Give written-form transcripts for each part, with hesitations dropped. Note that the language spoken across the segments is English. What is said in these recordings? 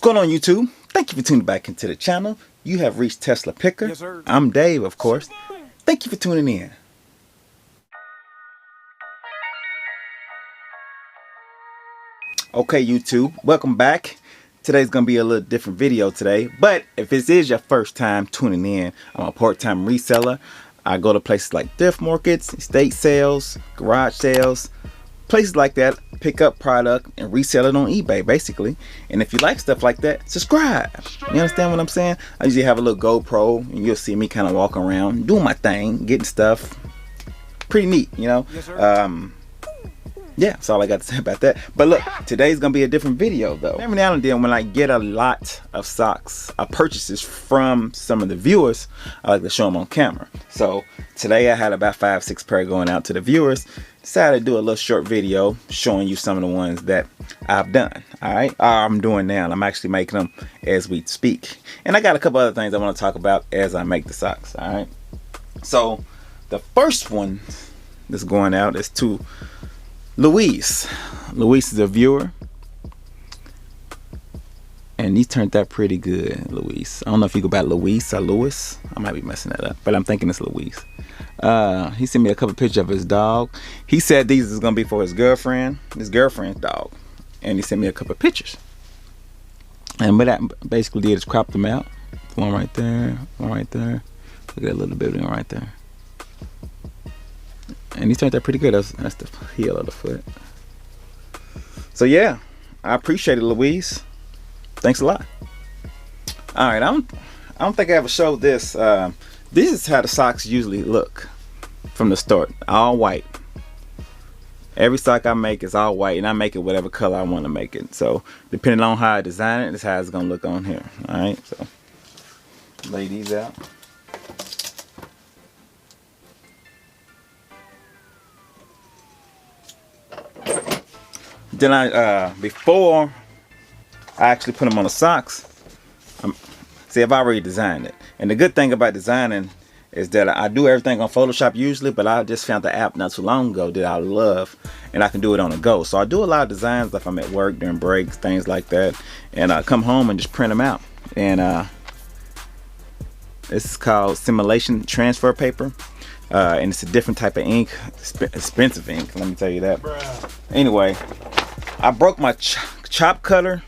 going on, YouTube? Thank you for tuning back into the channel. You have reached Tesla Picker. Yes, sir. I'm Dave, of course. Thank you for tuning in. Okay, YouTube, welcome back. Today's gonna be a little different video today, but if this is your first time tuning in, I'm a part-time reseller. I go to places like thrift markets, estate sales, garage sales, places like that, pick up product and resell it on eBay, basically. And if you like stuff like that, subscribe. You understand what I'm saying? I usually have a little GoPro and you'll see me kind of walking around, doing my thing, getting stuff. Pretty neat, you know? Yes, sir. Yeah, that's all I got to say about that. But look, today's gonna be a different video though. Every now and then when I get a lot of socks purchases from some of the viewers, I like to show them on camera. So today I had about 5-6 pair going out to the viewers. Decided to do a little short video showing you some of the ones that I've done. Alright, I'm doing now, and I'm actually making them as we speak. And I got a couple other things I want to talk about as I make the socks. Alright, so the first one that's going out is to Louise. Louise is a viewer, and he turned out pretty good. Louise, I don't know if you go by Louise or Louis. I might be messing that up, but I'm thinking it's Louise. He sent me a couple pictures of his dog. He said these is gonna be for his girlfriend's dog, and he sent me a couple pictures. And what I basically did is crop them out. One right there, one right there. Look at that little bit of one right there. And he turned out pretty good. That's the heel of the foot. So yeah, I appreciate it, Louise. Thanks a lot. All right, I don't think I ever showed this. This is how the socks usually look from the start. All white. Every sock I make is all white, and I make it whatever color I want to make it. So depending on how I design it, that's how it's gonna look on here. All right, so lay these out. Then before I actually put them on the socks, see, I've already designed it. And the good thing about designing is that I do everything on Photoshop usually, but I just found the app not too long ago that I love, and I can do it on the go. So I do a lot of designs if I'm at work during breaks, things like that, and I come home and just print them out. And this is called simulation transfer paper, and it's a different type of ink, expensive ink, let me tell you that. Anyway, I broke my chop cutter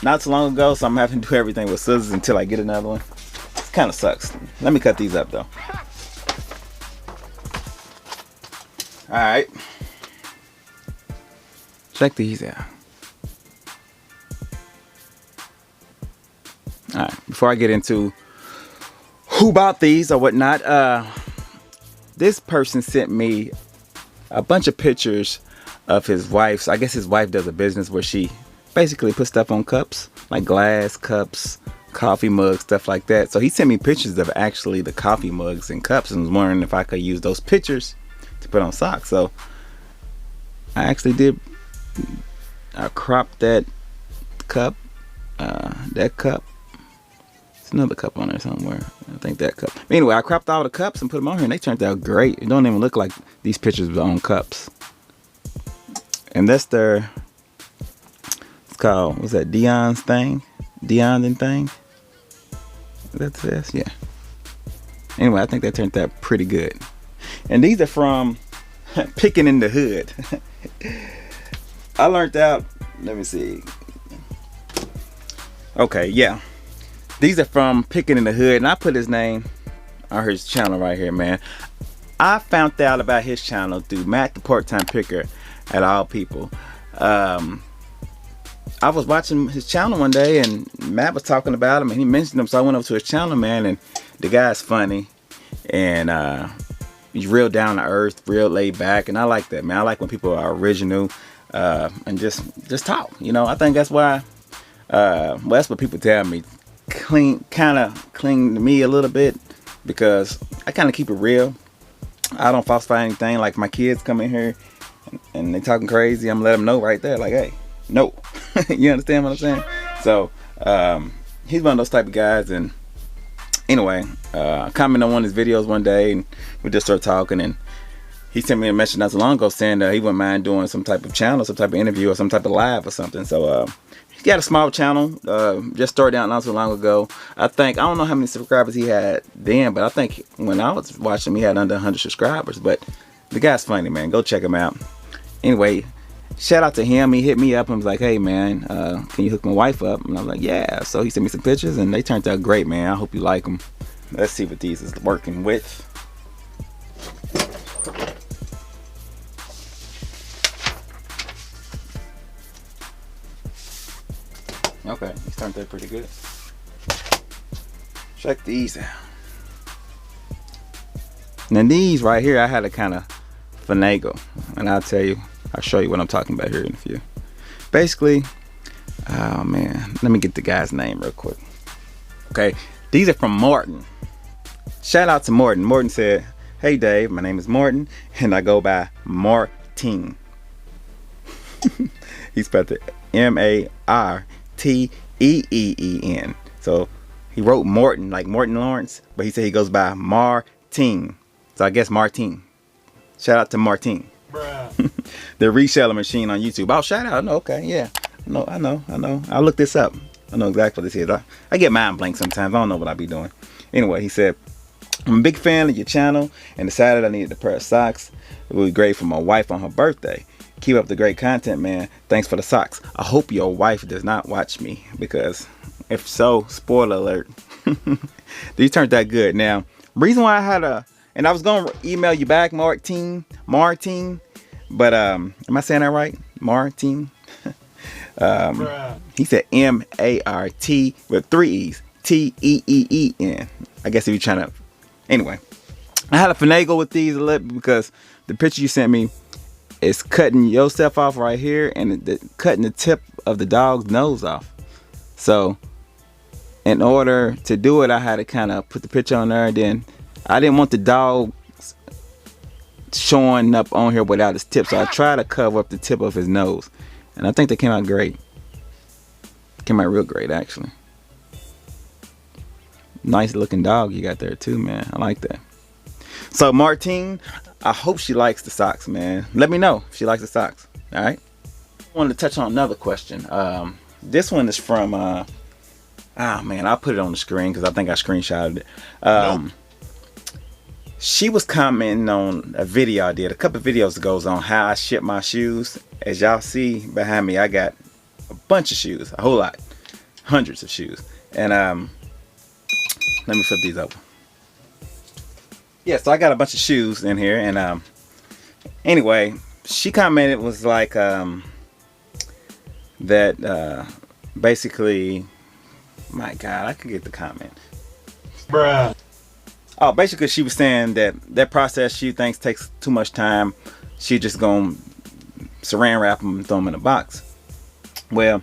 not too long ago, so I'm having to do everything with scissors until I get another one. It kind of sucks. Let me cut these up though. Alright, check these out. Alright, before I get into who bought these or whatnot, this person sent me a bunch of pictures of his wife's. I guess his wife does a business where she basically puts stuff on cups, like glass cups, coffee mugs, stuff like that. So he sent me pictures of actually the coffee mugs and cups, and was wondering if I could use those pictures to put on socks. So I actually did. I cropped that cup, that cup. There's another cup on there somewhere. I think that cup. Anyway, I cropped all the cups and put them on here, and they turned out great. It don't even look like these pictures were on cups. And that's their, it's called, what's that, Dion's thing? Dion thing? That's this, yeah. Anyway, I think that turned out pretty good. And these are from Picking in the Hood. I learned out, let me see. Okay, yeah. These are from Picking in the Hood, and I put his name on his channel right here, man. I found out about his channel through Matt the Part-Time Picker, at all people. I was watching his channel one day, and Matt was talking about him, and he mentioned him, so I went over to his channel, man, and the guy's funny, and he's real down to earth, real laid back, and I like that, man. I like when people are original, and just talk, you know. I think that's why, well, that's what people tell me, kind of cling to me a little bit, because I kind of keep it real. I don't falsify anything. Like, my kids come in here and they talking crazy, I'm let them know right there, like, hey, no. You understand what I'm saying? So he's one of those type of guys. And anyway, I commented on one of his videos one day, and we just started talking, and he sent me a message not so long ago saying that he wouldn't mind doing some type of channel, some type of interview, or some type of live or something. So he got a small channel, just started out not so long ago. I don't know how many subscribers he had then, but I think when I was watching him, he had under 100 subscribers. But the guy's funny, man. Go check him out. Anyway, shout out to him. He hit me up and was like, hey, man, can you hook my wife up? And I was like, yeah. So he sent me some pictures, and they turned out great, man. I hope you like them. Let's see what these is working with. Okay, these turned out pretty good. Check these out. Now these right here, I had to kind of finagle, and I'll show you what I'm talking about here in a few. Basically, oh man, let me get the guy's name real quick. Okay, these are from Martin. Shout out to Martin. Martin said, hey Dave, my name is Martin, and I go by Martin. He spelled it M-A-R-T-E-E-E-N. So he wrote Morton like Morton Lawrence, but he said he goes by Martin. So I guess Martin. Shout out to Martin. The reseller machine on YouTube. Oh, shout out. No, okay, yeah. I know. I'll look this up. I know exactly what this is. I get mind blank sometimes. I don't know what I be doing. Anyway, he said, I'm a big fan of your channel and decided I needed a pair of socks. It would be great for my wife on her birthday. Keep up the great content, man. Thanks for the socks. I hope your wife does not watch me, because if so, spoiler alert. These turned out good. Now, reason why I had and I was going to email you back, Martin, but am I saying that right? Martin? He said M-A-R-T with 3 E's. T-E-E-E-N. I guess if you're trying to... Anyway, I had to finagle with these a little bit because the picture you sent me is cutting yourself off right here and cutting the tip of the dog's nose off. So in order to do it, I had to kind of put the picture on there, and then I didn't want the dog showing up on here without his tip, so I tried to cover up the tip of his nose, and I think they came out great. Came out real great, actually. Nice looking dog you got there too, man. I like that. So Martine, I hope she likes the socks, man. Let me know if she likes the socks. All right. I wanted to touch on another question. This one is from oh man, I'll put it on the screen because I think I screenshotted it. She was commenting on a video I did a couple of videos ago on how I ship my shoes. As y'all see behind me, I got a bunch of shoes, a whole lot, hundreds of shoes. And let me flip these over. Yeah, so I got a bunch of shoes in here, and anyway, she commented, was like that basically, my God, I could get the comment. Bruh. Oh, basically she was saying that process she thinks takes too much time. She just gonna saran wrap them and throw them in a box. Well,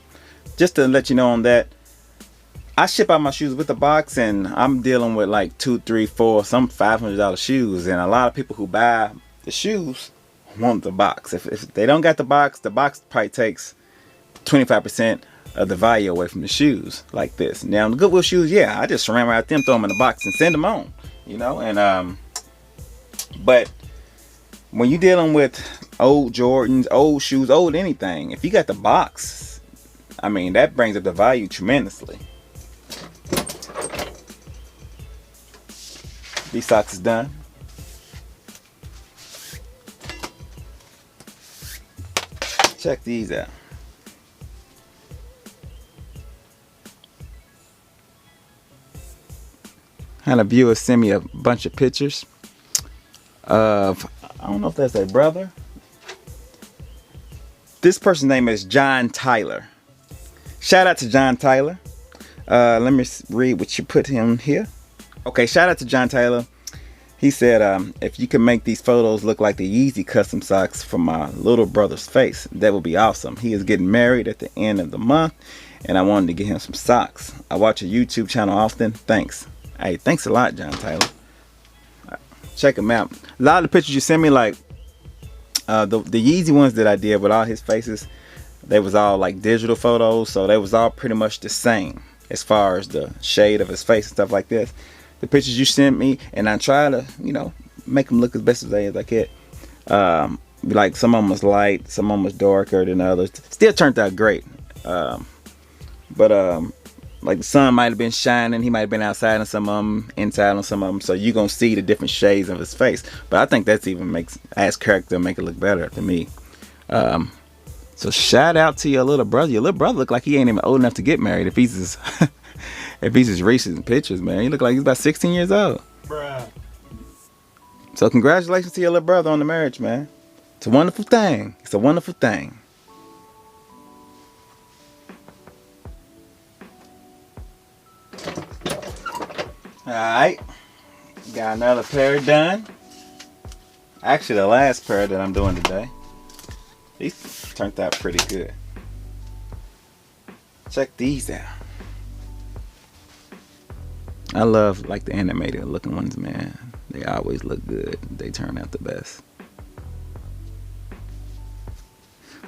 just to let you know on that, I ship out my shoes with the box, and I'm dealing with like 2, 3, 4, some $500 shoes, and a lot of people who buy the shoes want the box. If they don't got the box probably takes 25% of the value away from the shoes, like this. Now the Goodwill shoes, yeah, I just saran wrap them, throw them in the box, and send them on, you know. And but when you're dealing with old Jordans, old shoes, old anything, if you got the box, I mean, that brings up the value tremendously. These socks is done. Check these out. Had a viewer send me a bunch of pictures of, I don't know if that's a brother. This person's name is John Tyler. Shout out to John Tyler. Let me read what you put him here. Okay, shout out to John Taylor. He said, if you can make these photos look like the Yeezy custom socks from my little brother's face, that would be awesome. He is getting married at the end of the month, and I wanted to get him some socks. I watch your YouTube channel often. Thanks. Hey, thanks a lot, John Taylor. Check him out. A lot of the pictures you sent me, like the Yeezy ones that I did with all his faces, they was all like digital photos, so they was all pretty much the same as far as the shade of his face and stuff like this. The pictures you sent me, and I try to, you know, make them look as best as I could. Like some of them was light, some of them was darker than others. Still turned out great. But like the sun might have been shining, he might have been outside on some of them, inside on some of them, so you're gonna see the different shades of his face. But I think that's even adds character, make it look better to me. So shout out to your little brother. Your little brother look like he ain't even old enough to get married if he's his if he's his recent pictures, man. He look like he's about 16 years old. Bruh. So congratulations to your little brother on the marriage, man. It's a wonderful thing. It's a wonderful thing. Alright. Got another pair done. Actually, the last pair that I'm doing today. These turned out pretty good. Check these out. I love like the animated looking ones, man. They always look good. They turn out the best.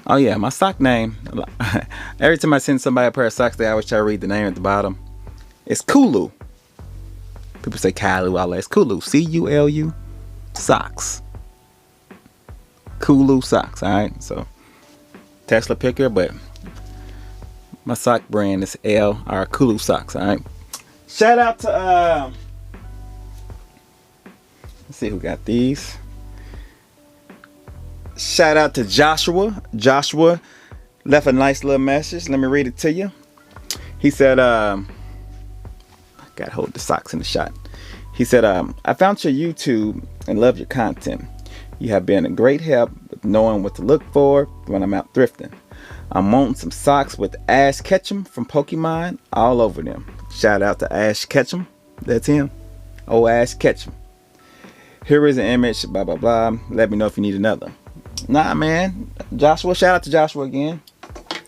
Oh yeah, my sock name. Every time I send somebody a pair of socks, they always try to read the name at the bottom. It's Kulu. People say Kalu, all that. It's Kulu. C-U-L-U. Socks. Kulu socks. Alright, so Tesla picker, but my sock brand is Kulu socks. Alright. Shout out to let's see who got these. Shout out to Joshua. Joshua left a nice little message. Let me read it to you. He said, I gotta hold the socks in the shot. He said, I found your YouTube and love your content. You have been a great help with knowing what to look for when I'm out thrifting. I'm wanting some socks with Ash Ketchum from Pokemon all over them. Shout out to Ash Ketchum. That's him. Oh, Ash Ketchum. Here is an image, blah, blah, blah. Let me know if you need another. Nah, man. Joshua, shout out to Joshua again.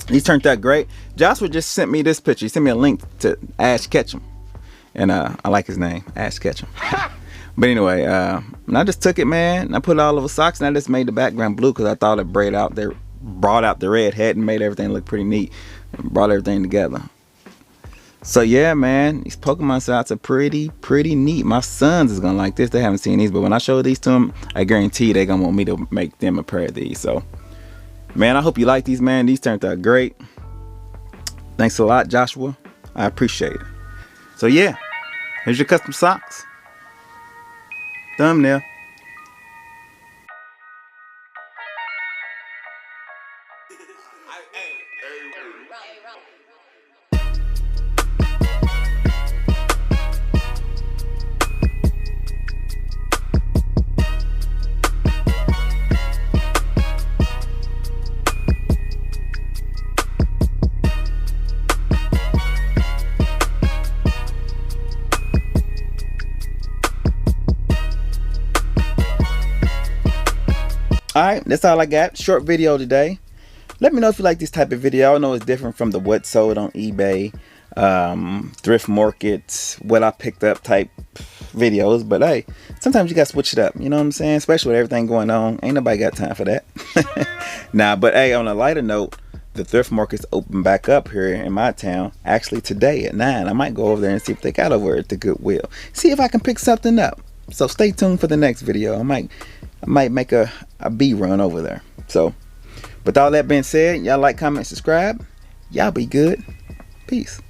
These turned out great. Joshua just sent me this picture. He sent me a link to Ash Ketchum. And I like his name, Ash Ketchum. But anyway, and I just took it, man. And I put it all over socks, and I just made the background blue because I thought it brought out the red hat and made everything look pretty neat. And brought everything together. So yeah, man, these Pokemon socks are pretty neat. My sons is gonna like this. They haven't seen these, but when I show these to them, I guarantee they're gonna want me to make them a pair of these. So, man, I hope you like these, man. These turned out great. Thanks a lot, Joshua. I appreciate it. So yeah, here's your custom socks. Thumbnail. Alright, that's all I got. Short video today. Let me know if you like this type of video. I know it's different from the what sold on eBay, thrift markets, what I picked up type videos. But hey, sometimes you gotta switch it up. You know what I'm saying? Especially with everything going on. Ain't nobody got time for that. Nah, but hey, on a lighter note, the thrift market's open back up here in my town. Actually today at 9. I might go over there and see if they got over at the Goodwill. See if I can pick something up. So stay tuned for the next video. I might make a bee run over there. So with all that being said, y'all like, comment, subscribe. Y'all be good. Peace.